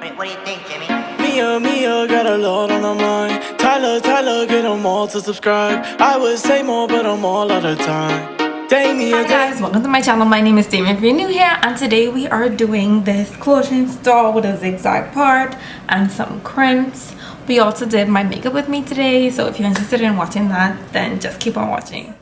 What do you think, Jimmy? Mia, got a lot on her mind. Tyler, get them all to subscribe. I would say more, but I'm all out of time. Hi guys, welcome to my channel. My name is Damien if you're new here, and today we are doing this clothing store with a zigzag part and some crimps. We also did my makeup with me today, so if you're interested in watching that, then just keep on watching.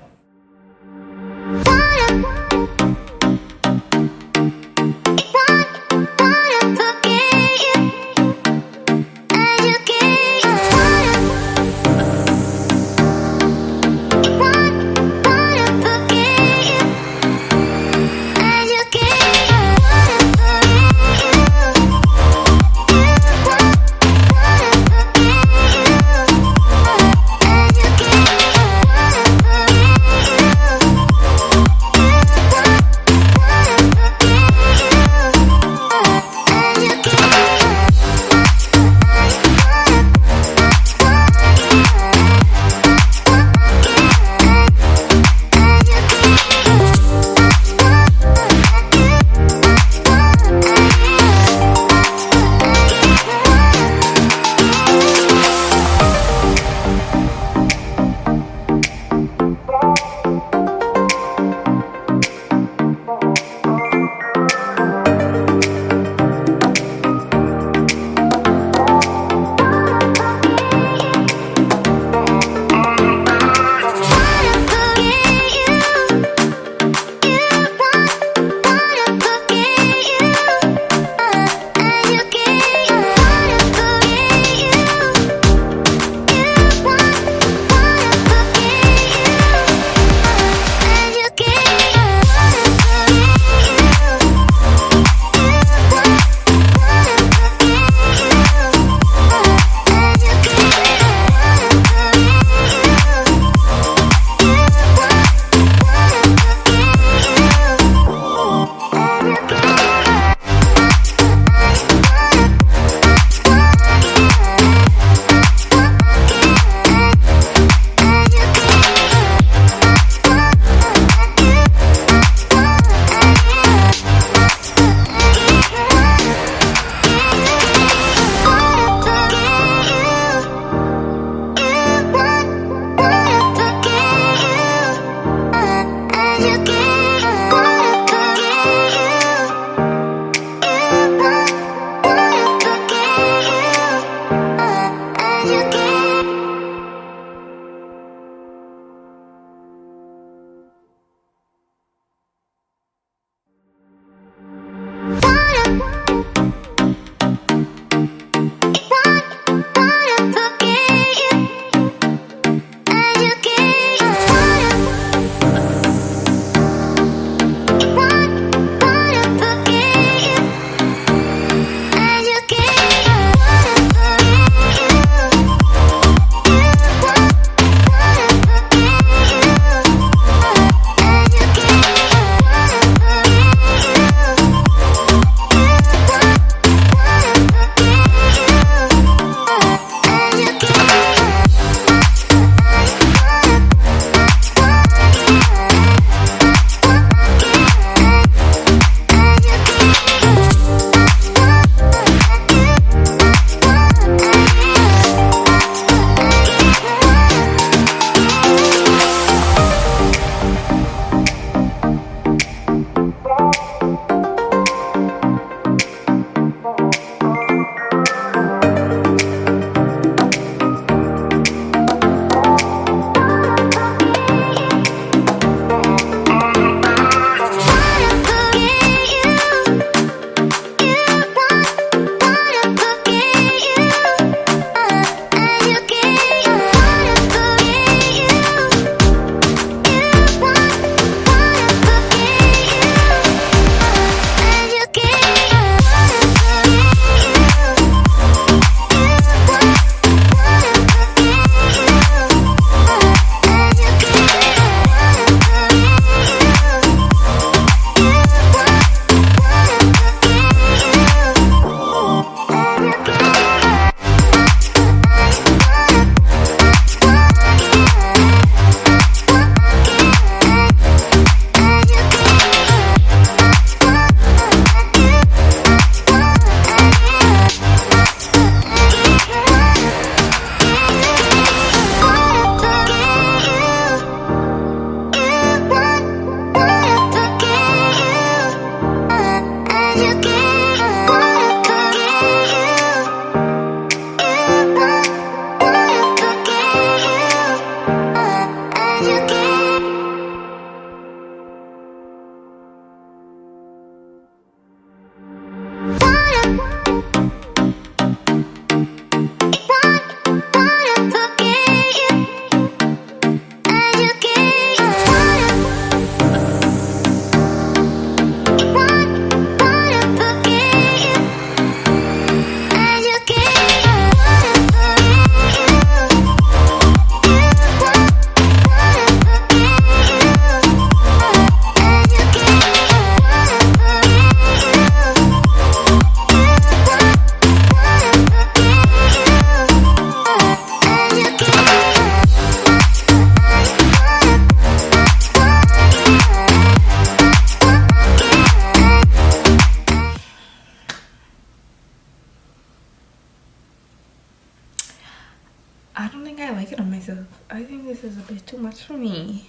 I don't think I like it on myself. I think this is a bit too much for me.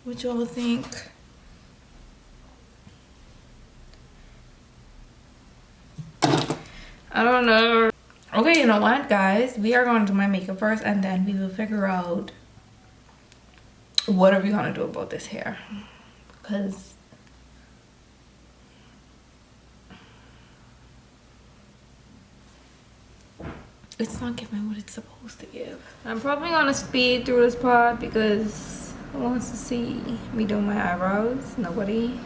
What y'all think? I don't know. Okay, you know what, guys? We are going to do my makeup first, and then we will figure out what are we gonna do about this hair. Because it's not giving what it's supposed to give. I'm probably gonna speed through this part because who wants to see me do my eyebrows? Nobody.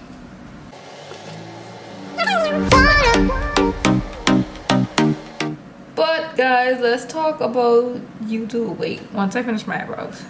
But guys, let's talk about YouTube. Wait, once I finish my eyebrows.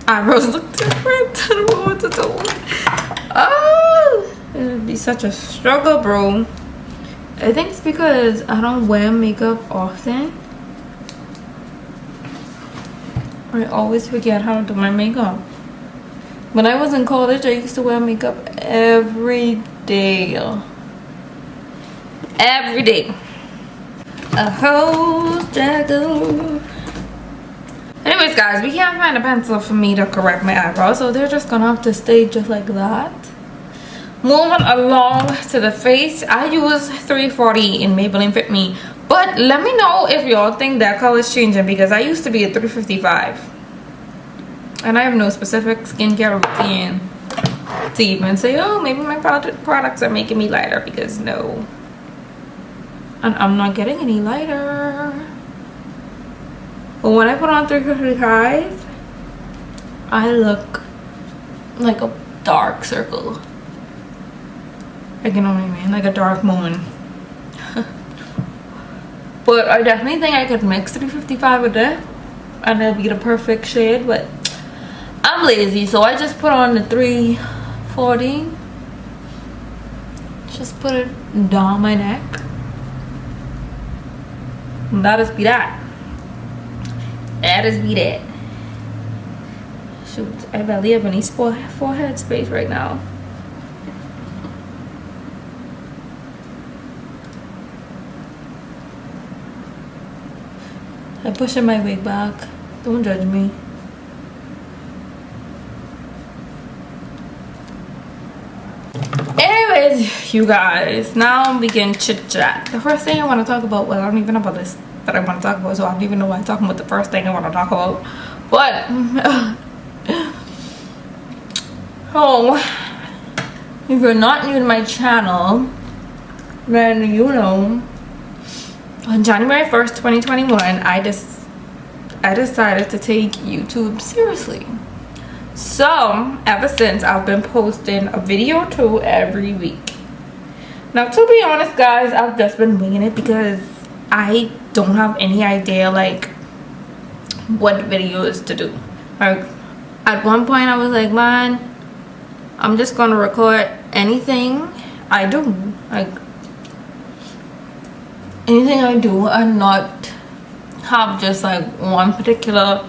Eyebrows look different. I don't know what to do. Oh, it would be such a struggle, bro. I think it's because I don't wear makeup often. I always forget how to do my makeup. When I was in college, I used to wear makeup every day. Every day. A whole struggle. Anyways, guys, we can't find a pencil for me to correct my eyebrows, so they're just gonna have to stay just like that. Moving along to the face, I use 340 in Maybelline Fit Me, but let me know if y'all think that color is changing, because I used to be at 355, and I have no specific skincare routine to even say, oh, maybe my products are making me lighter, because no, and I'm not getting any lighter. But when I put on 355, I look like a dark circle. Like, you know what I mean? Like a dark moon. But I definitely think I could mix 355 with that, and it'll be the perfect shade. But I'm lazy, so I just put on the 340. Just put it down my neck. And that is be that. That is be that. Shoot, I barely have any forehead space right now. I'm pushing my wig back. Don't judge me. Anyways, you guys, now we can chit chat. The first thing I want to talk about, well, I don't even know about this that I want to talk about, so I don't even know why I'm talking about the first thing I want to talk about. But oh, if you're not new to my channel, then you know, on January 1st, 2021, I decided to take YouTube seriously. So ever since, I've been posting a video or two every week. Now, to be honest, guys, I've just been winging it because I don't have any idea like what videos to do. Like, at one point I was like, man, I'm just gonna record anything I do, like anything I do, and not have just like one particular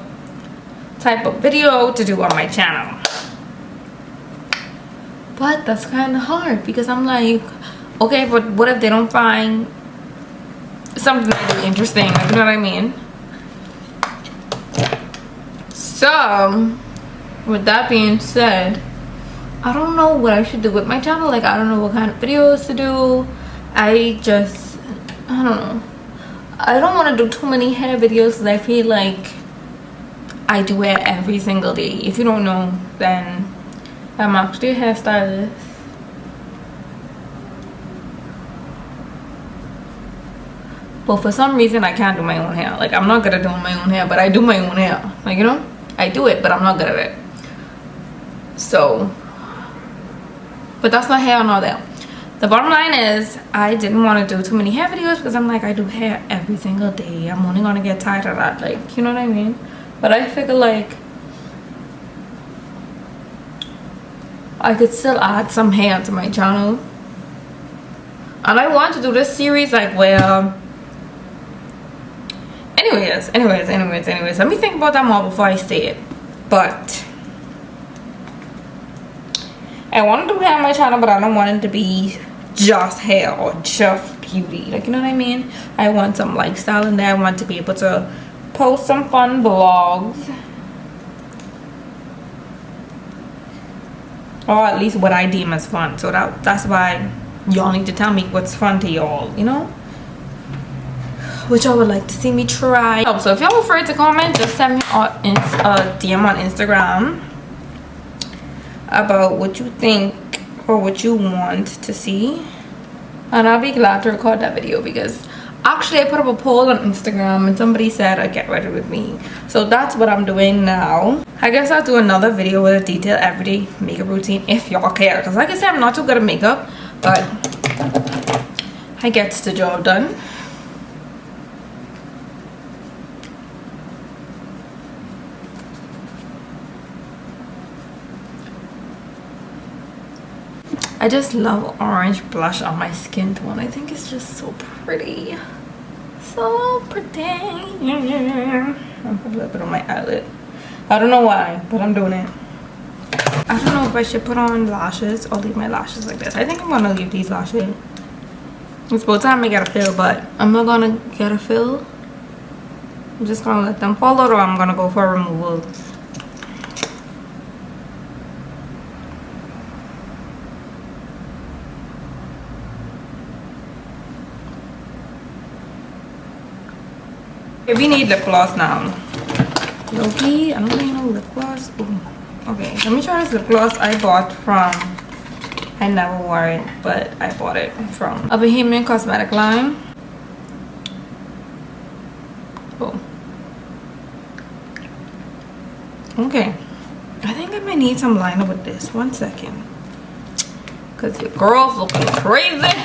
type of video to do on my channel. But that's kind of hard, because I'm like, okay, but what if they don't find something really interesting, like, you know what I mean? So with that being said, I don't know what I should do with my channel. Like, I don't know what kind of videos to do. I don't know. I don't want to do too many hair videos because I feel like I do hair every single day. If you don't know, then I'm actually a hairstylist. But for some reason I can't do my own hair. Like, I'm not good at doing my own hair, but I do my own hair. Like, you know, I do it, but I'm not good at it. So, but that's not hair nor there. The bottom line is, I didn't want to do too many hair videos because I'm like, I do hair every single day. I'm only gonna get tired of that. Like, you know what I mean? but I figure like I could still add some hair to my channel. And I want to do this series like where anyways, let me think about that more before I say it. But I want to do hair on my channel, but I don't want it to be just hair or just beauty, like, you know what I mean? I want some lifestyle in there. I want to be able to post some fun vlogs, or at least what I deem as fun. So that's why y'all need to tell me what's fun to y'all, you know, which y'all would like to see me try. Oh, so if y'all afraid to comment, just send me a DM on Instagram about what you think or what you want to see, and I'll be glad to record that video. Because actually I put up a poll on Instagram and somebody said I'd get ready with me, so that's what I'm doing now. I guess I'll do another video with a detailed everyday makeup routine if y'all care, because like I said, I'm not too good at makeup, but I gets the job done. I just love orange blush on my skin tone. I think it's just so pretty. So pretty. I'll put a little bit on my eyelid. I don't know why, but I'm doing it. I don't know if I should put on lashes or leave my lashes like this. I think I'm gonna leave these lashes. It's about time I get a fill, but I'm not gonna get a fill. I'm just gonna let them fall out, or I'm gonna go for a removal. Okay, we need lip gloss now. Loki, I don't need no lip gloss. Ooh. Okay, let me try this lip gloss I bought from, I never wore it, but I bought it from a Bohemian cosmetic line. Oh. Okay, I think I might need some liner with this. 1 second. Because your girl's looking crazy.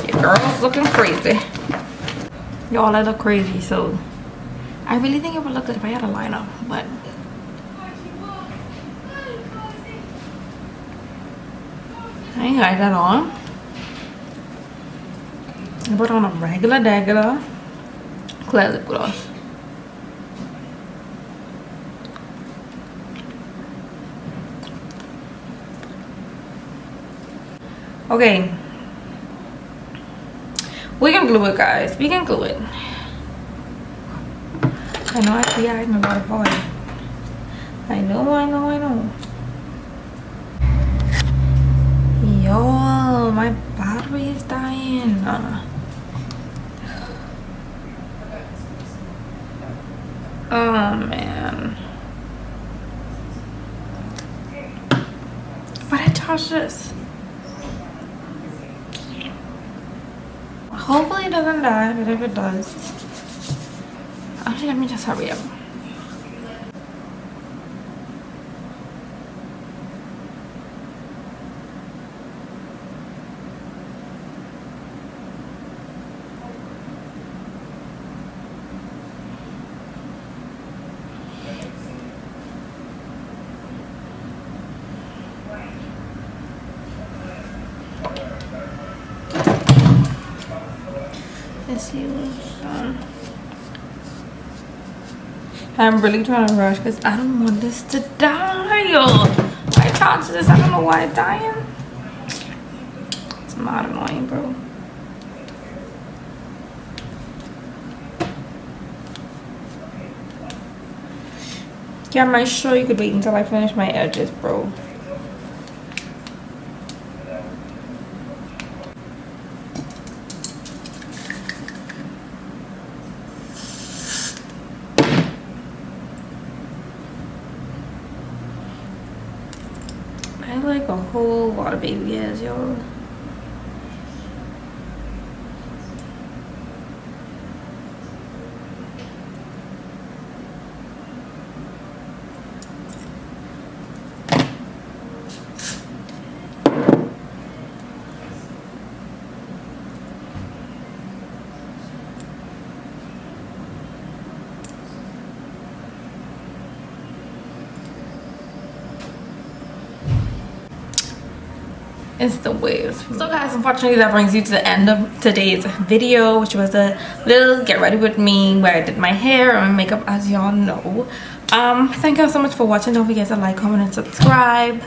Your girl's looking crazy. Y'all, I look crazy, so I really think it would look good if I had a liner, but I ain't got that on. I put on a regular clear lip gloss. Okay, we can glue it, guys. We can glue it. I know I see I'm about to fall. I know. Yo, my battery is dying. Oh man. But I charged this. Hopefully it doesn't die, but if it does, actually let me just hurry up. Let's see what's on. I'm really trying to rush because I don't want this to die. I touched this. I don't know why it's dying. It's not annoying, bro. Yeah, I'm sure you could wait until I finish my edges, bro. I like a whole lot of baby hairs, y'all. instant waves. So guys, unfortunately that brings you to the end of today's video, which was a little get ready with me where I did my hair and my makeup, as y'all know. Thank you all so much for watching. Don't forget to like, comment, and subscribe.